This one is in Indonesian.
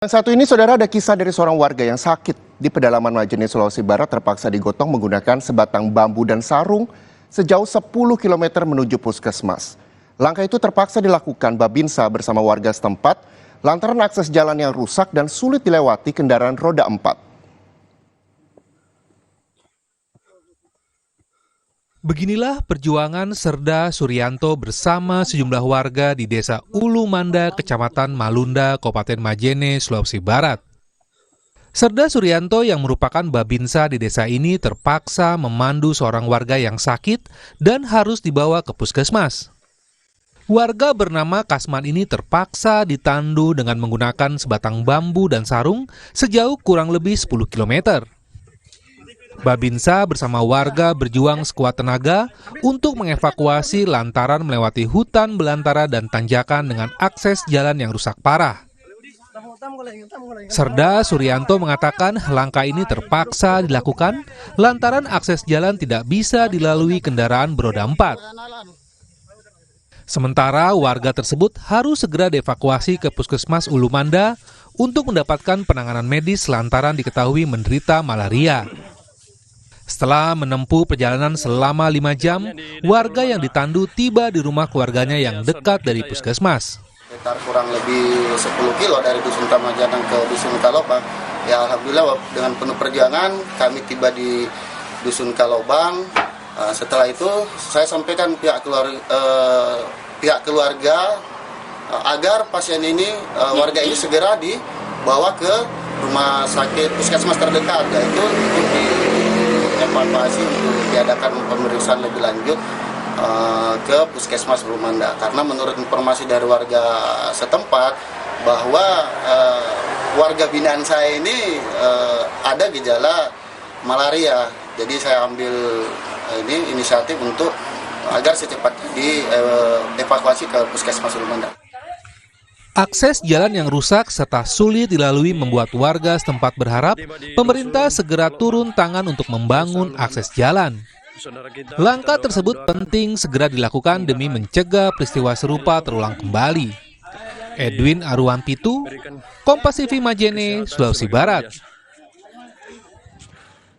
Yang satu ini, saudara, ada kisah dari seorang warga yang sakit di pedalaman Majene, Sulawesi Barat terpaksa digotong menggunakan sebatang bambu dan sarung sejauh 10 km menuju puskesmas. Langkah itu terpaksa dilakukan Babinsa bersama warga setempat lantaran akses jalan yang rusak dan sulit dilewati kendaraan roda 4. Beginilah perjuangan Serda Suryanto bersama sejumlah warga di Desa Ulu Manda, Kecamatan Malunda, Kabupaten Majene, Sulawesi Barat. Serda Suryanto yang merupakan Babinsa di desa ini terpaksa memandu seorang warga yang sakit dan harus dibawa ke puskesmas. Warga bernama Kasman ini terpaksa ditandu dengan menggunakan sebatang bambu dan sarung sejauh kurang lebih 10 km. Babinsa bersama warga berjuang sekuat tenaga untuk mengevakuasi lantaran melewati hutan belantara dan tanjakan dengan akses jalan yang rusak parah. Serda Suryanto mengatakan langkah ini terpaksa dilakukan lantaran akses jalan tidak bisa dilalui kendaraan beroda 4. Sementara warga tersebut harus segera dievakuasi ke Puskesmas Ulu Manda untuk mendapatkan penanganan medis lantaran diketahui menderita malaria. Setelah menempuh perjalanan selama 5 jam, warga yang ditandu tiba di rumah keluarganya yang dekat dari puskesmas. Sekitar kurang lebih 10 kilo dari Dusun Tamajanang ke Dusun Kalobang. Ya, alhamdulillah dengan penuh perjuangan kami tiba di Dusun Kalobang. Setelah itu saya sampaikan pihak keluarga agar pasien ini, warga ini segera dibawa ke rumah sakit puskesmas terdekat, yaitu untuk dievakuasi untuk diadakan pemeriksaan lebih lanjut ke puskesmas Ulu Manda. Karena menurut informasi dari warga setempat bahwa warga binaan saya ini ada gejala malaria. Jadi saya ambil ini inisiatif untuk agar secepatnya dievakuasi ke puskesmas Ulu Manda. Akses jalan yang rusak serta sulit dilalui membuat warga setempat berharap pemerintah segera turun tangan untuk membangun akses jalan. Langkah tersebut penting segera dilakukan demi mencegah peristiwa serupa terulang kembali. Edwin Arwan Pitu, Kompas TV Majene, Sulawesi Barat.